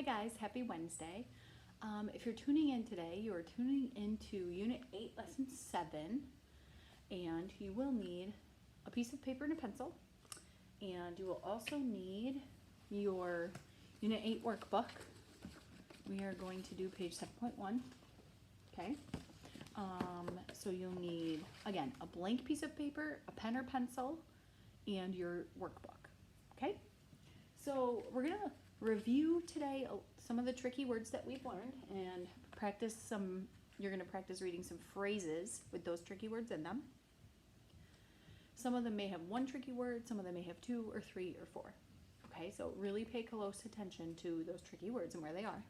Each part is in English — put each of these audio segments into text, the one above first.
Hi guys, happy Wednesday. If you're tuning in today, you are tuning into Unit 8, Lesson 7, and you will need a piece of paper and a pencil, and you will also need your Unit 8 workbook. We are going to do page 7.1, okay? So you'll need, again, a blank piece of paper, a pen or pencil, and your workbook, okay? So we're gonna review today some of the tricky words that we've learned and practice some, you're gonna practice reading some phrases with those tricky words in them. Some of them may have one tricky word, some of them may have 2 or 3 or 4. Okay, so really pay close attention to those tricky words and where they are.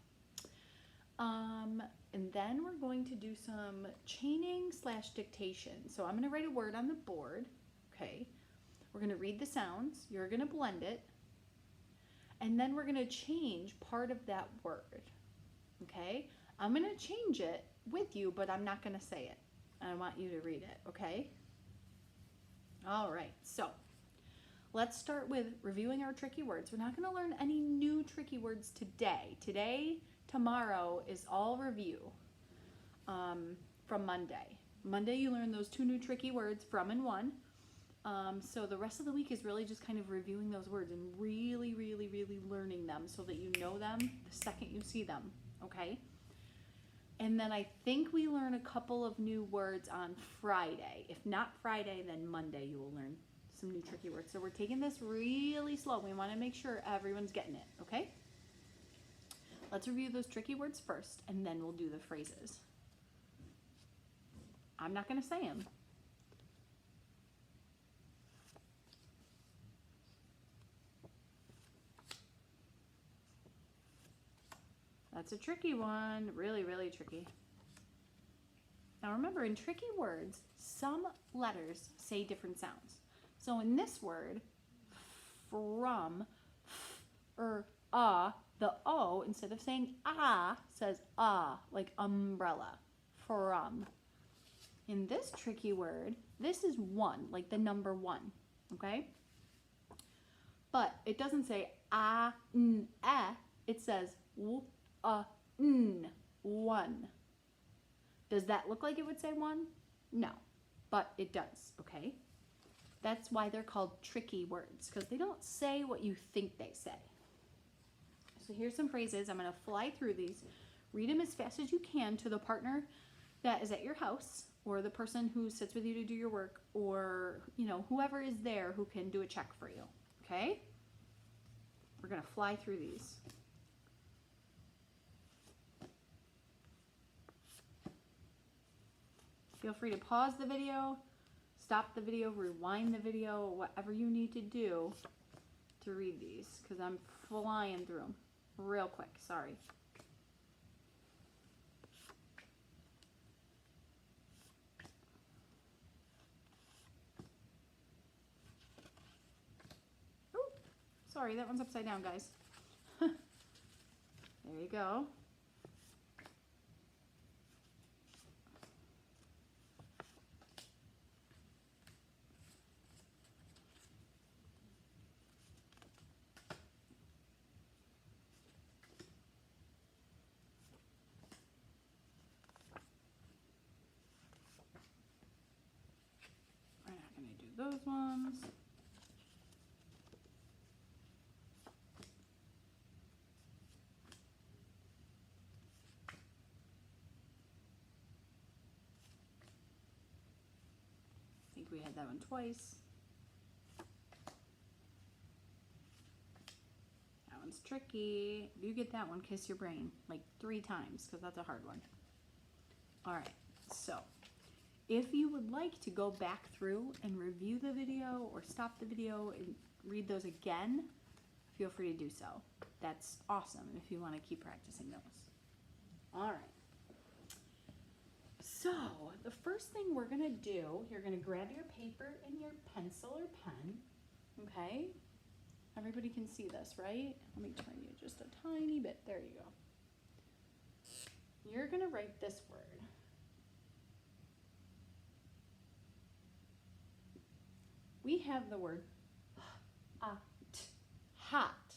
And then we're going to do some chaining / dictation. So I'm gonna write a word on the board, okay? We're gonna read the sounds, you're gonna blend it, and then we're gonna change part of that word, okay? I'm gonna change it with you, but I'm not gonna say it. I want you to read it, okay? All right, so let's start with reviewing our tricky words. We're not gonna learn any new tricky words today. Tomorrow is all review from Monday. Monday you learn those 2 new tricky words, from and one. So the rest of the week is really just kind of reviewing those words and really learning them so that you know them the second you see them, okay? And then I think we learn a couple of new words on Friday. If not Friday, then Monday you will learn some new tricky words. So we're taking this really slow. We want to make sure everyone's getting it, okay? Let's review those tricky words first, and then we'll do the phrases. I'm not going to say them. That's a tricky one, really tricky. Now remember, in tricky words, some letters say different sounds. So in this word, from, or the O, instead of saying says like umbrella, from. In this tricky word, this is 1, like the number 1, okay? But it doesn't say it says one. Does that look like it would say 1? No, but it does, okay? That's why they're called tricky words, because they don't say what you think they say. So here's some phrases. I'm going to fly through these. Read them as fast as you can to the partner that is at your house, or the person who sits with you to do your work, or whoever is there who can do a check for you, okay? We're going to fly through these. Feel free to pause the video, stop the video, rewind the video, whatever you need to do to read these, because I'm flying through them real quick. Sorry. Ooh, sorry, that one's upside down, guys. There you go. Those ones. I think we had that one twice. That one's tricky. If you get that one, kiss your brain like 3 times, because that's a hard one. All right, so if you would like to go back through and review the video or stop the video and read those again, feel free to do so. That's awesome if you want to keep practicing those. All right. So the first thing we're going to do, you're going to grab your paper and your pencil or pen, okay? Everybody can see this, right? Let me turn you just a tiny bit. There you go. You're going to write this word. We have the word hot,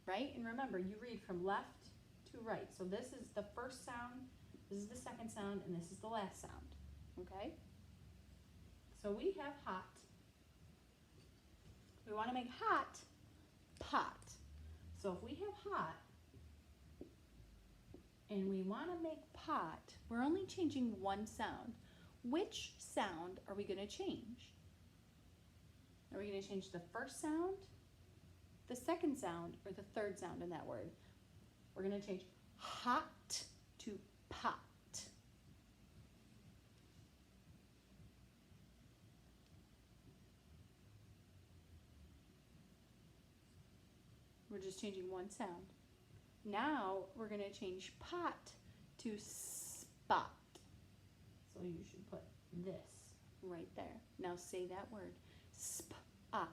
right? And remember, you read from left to right. So this is the first sound, this is the second sound, and this is the last sound. Okay? So we have hot. We want to make hot, pot. So if we have hot, and we want to make pot, we're only changing one sound. Which sound are we going to change? Are we going to change the first sound, the second sound, or the third sound in that word? We're going to change hot to pot. We're just changing one sound. Now we're going to change pot to spot. So you should put this right there. Now say that word. Spot.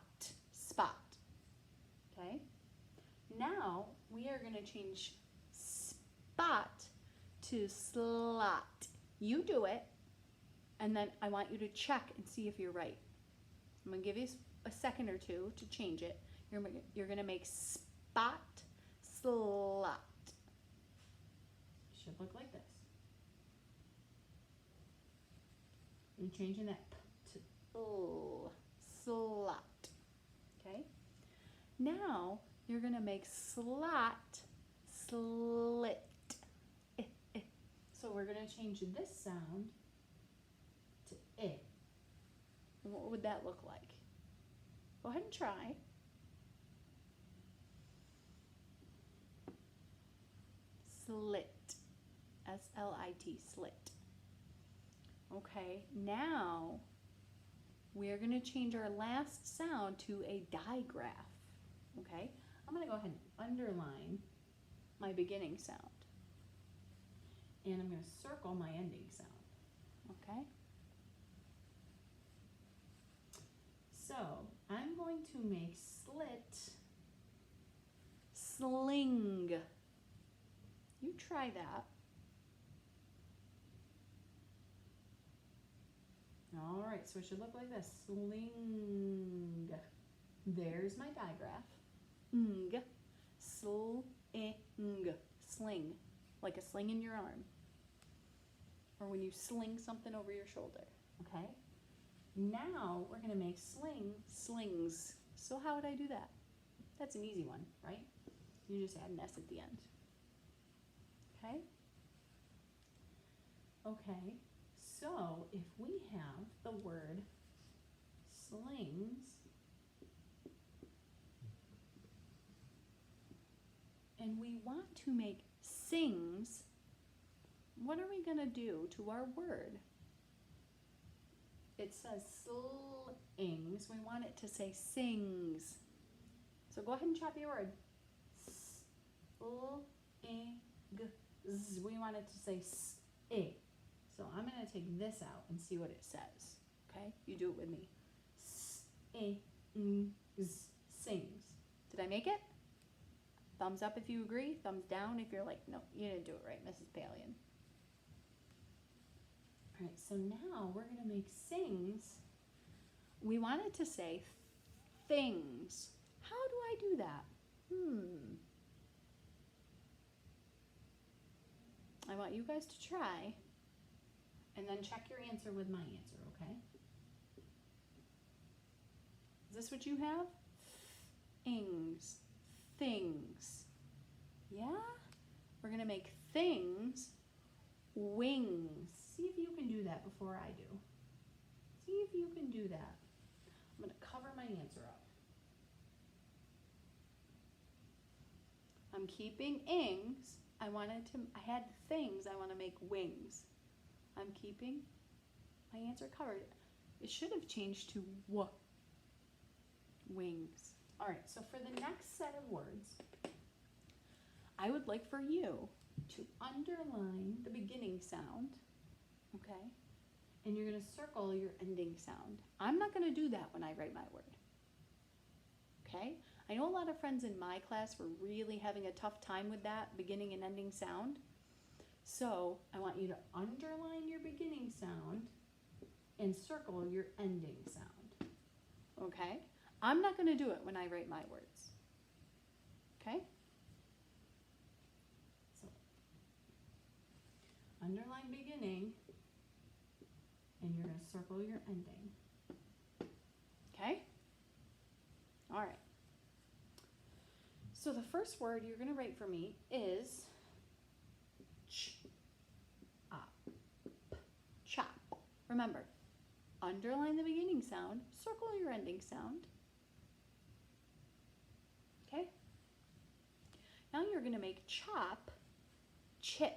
Spot. Okay? Now we are going to change spot to slot. You do it, and then I want you to check and see if you're right. I'm going to give you a second or two to change it. You're going to make spot, slot. Should look like this. You're changing that p to slot. Okay? Now you're going to make slot, slit. So we're going to change this sound to I. What would that look like? Go ahead and try. Slit. S-L-I-T, slit. Okay, now we're going to change our last sound to a digraph. Okay, I'm going to go ahead and underline my beginning sound. And I'm going to circle my ending sound. Okay? So I'm going to make slit, sling. You try that. All right, so it should look like this. Sling. There's my digraph. Ng. Sling. Sling. Like a sling in your arm. Or when you sling something over your shoulder. Okay? Now we're going to make sling, slings. So how would I do that? That's an easy one, right? You just add an S at the end. Okay? Okay, so if we have the word slings, and we want to make sings, what are we going to do to our word? It says slings. We want it to say sings. So go ahead and chop your word. Slings. We want it to say s-ing. So I'm going to take this out and see what it says. Okay? You do it with me. S-ing-s. Sings. Did I make it? Thumbs up if you agree. Thumbs down if you're like, no, you didn't do it right, Mrs. Palian. All right, so now we're going to make sings. We want it to say things. How do I do that? I want you guys to try and then check your answer with my answer, okay? Is this what you have? Things. Things. Yeah? We're going to make things wings. See if you can do that before I do. See if you can do that. I'm going to cover my answer up. I'm keeping ings. I had things. I want to make wings. I'm keeping my answer covered. It should have changed to what? Wings. All right, so for the next set of words, I would like for you to underline the beginning sound, okay? And you're going to circle your ending sound. I'm not going to do that when I write my word, okay? I know a lot of friends in my class were really having a tough time with that beginning and ending sound. So I want you to underline your beginning sound and circle your ending sound, okay? I'm not going to do it when I write my words, okay? So underline beginning and you're going to circle your ending. Okay? All right. So the first word you're going to write for me is chop. Remember, underline the beginning sound, circle your ending sound. Okay? Now you're going to make chop, chip.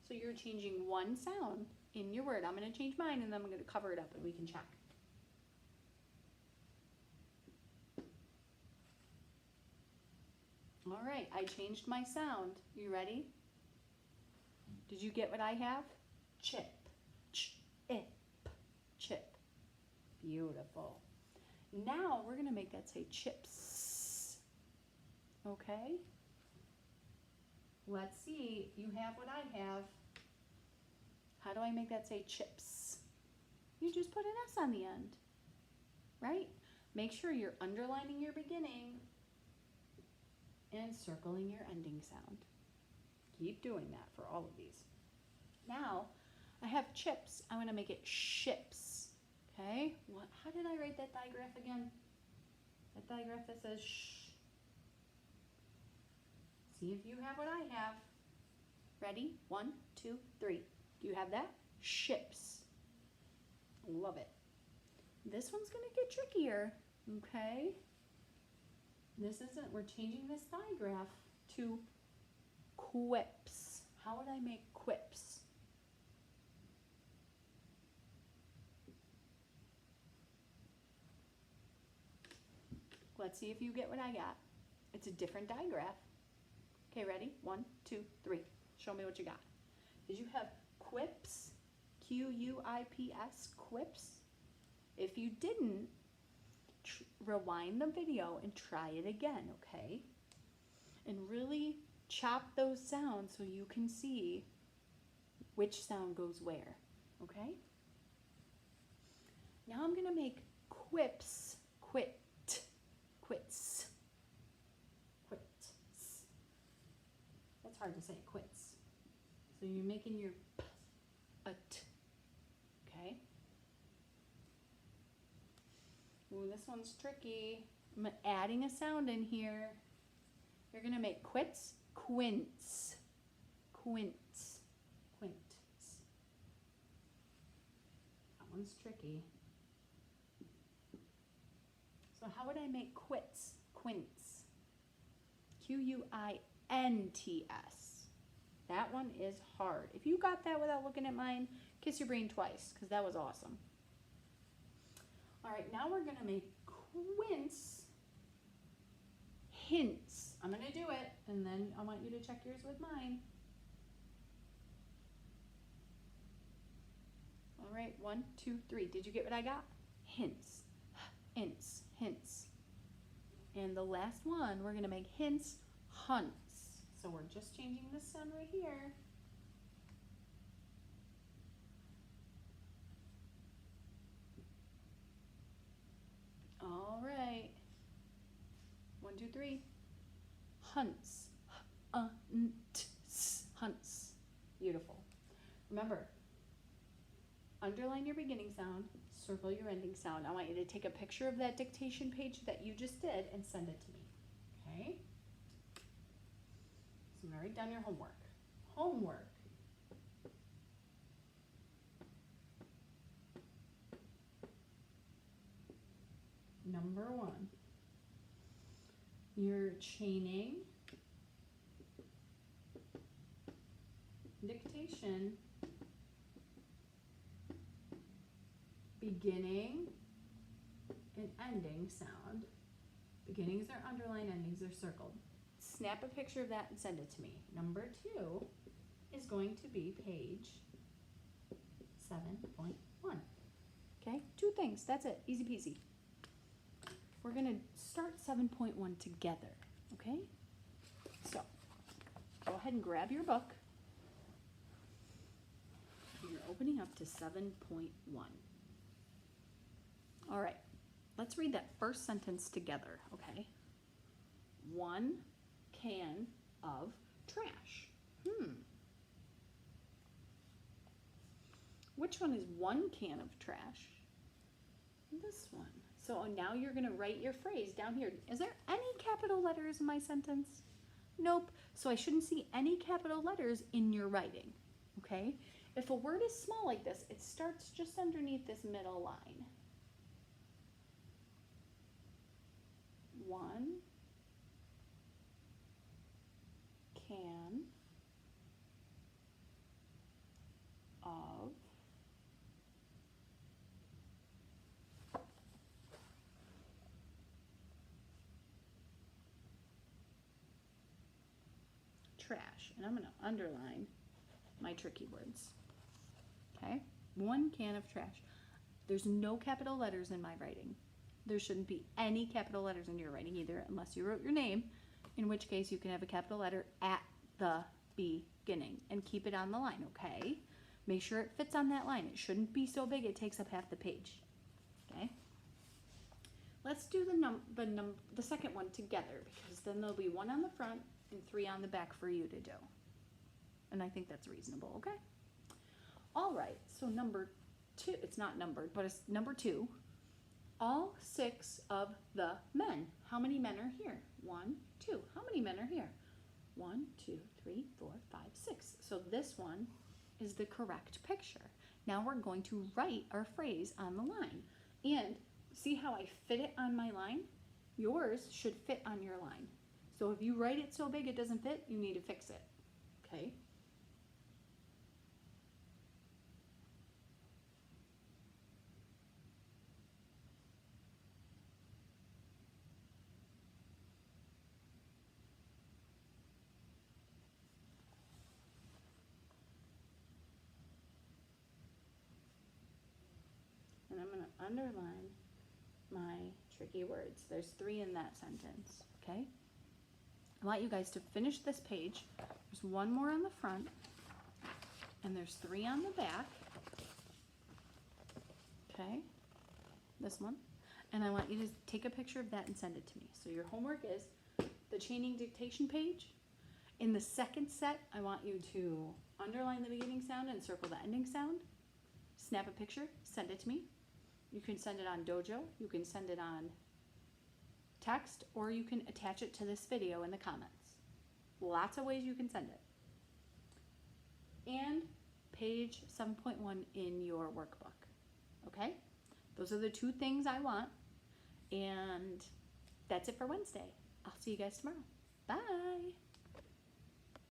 So you're changing one sound in your word. I'm going to change mine and then I'm going to cover it up and we can check. All right, I changed my sound. You ready? Did you get what I have? Chip, chip, chip. Beautiful. Now we're going to make that say chips. Okay? Let's see. You have what I have. How do I make that say chips? You just put an S on the end, right? Make sure you're underlining your beginning and circling your ending sound. Keep doing that for all of these. Now, I have chips. I'm going to make it ships. Okay? How did I write that digraph again? That digraph that says sh. See if you have what I have. Ready? 1, 2, 3. Do you have that? Ships. Love it. This one's going to get trickier. Okay? We're changing this digraph to quips. How would I make quips? Let's see if you get what I got. It's a different digraph. Okay, ready? 1, 2, 3. Show me what you got. Did you have quips? Q-U-I-P-S, quips? If you didn't, rewind the video and try it again, okay? And really chop those sounds so you can see which sound goes where, okay? Now I'm going to make quips, quit, quits, quits. That's hard to say, quits. So you're making your p, a t, okay? Ooh, this one's tricky. I'm adding a sound in here. You're going to make quits, quints, quints, quints. That one's tricky. So how would I make quits, quints? Q-U-I-N-T-S. That one is hard. If you got that without looking at mine, kiss your brain twice, because that was awesome. All right, now we're going to make quints, hints. I'm going to do it, and then I want you to check yours with mine. All right, 1, 2, 3. Did you get what I got? Hints, hints, hints. And the last one, we're going to make hints, hunts. So we're just changing this sound right here. All right. 1, 2, 3. Hunts. Hunts. Beautiful. Remember, underline your beginning sound, circle your ending sound. I want you to take a picture of that dictation page that you just did and send it to me. Okay? So you've already done your homework. Homework. Number 1. You're chaining dictation, beginning and ending sound. Beginnings are underlined, endings are circled. Snap a picture of that and send it to me. Number 2 is going to be page 7.1. Okay, 2 things. That's it. Easy peasy. We're going to start 7.1 together, okay? So, go ahead and grab your book. You're opening up to 7.1. All right, let's read that first sentence together, okay? 1 can of trash. Which one is one can of trash? This one. So now you're going to write your phrase down here. Is there any capital letters in my sentence? Nope. So I shouldn't see any capital letters in your writing. Okay? If a word is small like this, it starts just underneath this middle line. One can of trash. And I'm going to underline my tricky words. Okay? One can of trash. There's no capital letters in my writing. There shouldn't be any capital letters in your writing either, unless you wrote your name, in which case you can have a capital letter at the beginning and keep it on the line, okay? Make sure it fits on that line. It shouldn't be so big it takes up half the page, okay? Let's do the second one together, because then there'll be one on the front and three on the back for you to do. And I think that's reasonable, okay? All right, so number two, it's not numbered, but it's number two. All 6 of the men. How many men are here? 1, 2. How many men are here? 1, 2, 3, 4, 5, 6. So this one is the correct picture. Now we're going to write our phrase on the line. And see how I fit it on my line? Yours should fit on your line. So if you write it so big it doesn't fit, you need to fix it. Okay? And I'm going to underline my tricky words. There's 3 in that sentence, okay? I want you guys to finish this page. There's 1 more on the front, and there's 3 on the back, okay? This one. And I want you to take a picture of that and send it to me. So your homework is the chaining dictation page. In the second set, I want you to underline the beginning sound and circle the ending sound. Snap a picture, send it to me. You can send it on Dojo, you can send it on text, or you can attach it to this video in the comments. Lots of ways you can send it. And page 7.1 in your workbook. Okay? Those are the 2 things I want. And that's it for Wednesday. I'll see you guys tomorrow. Bye!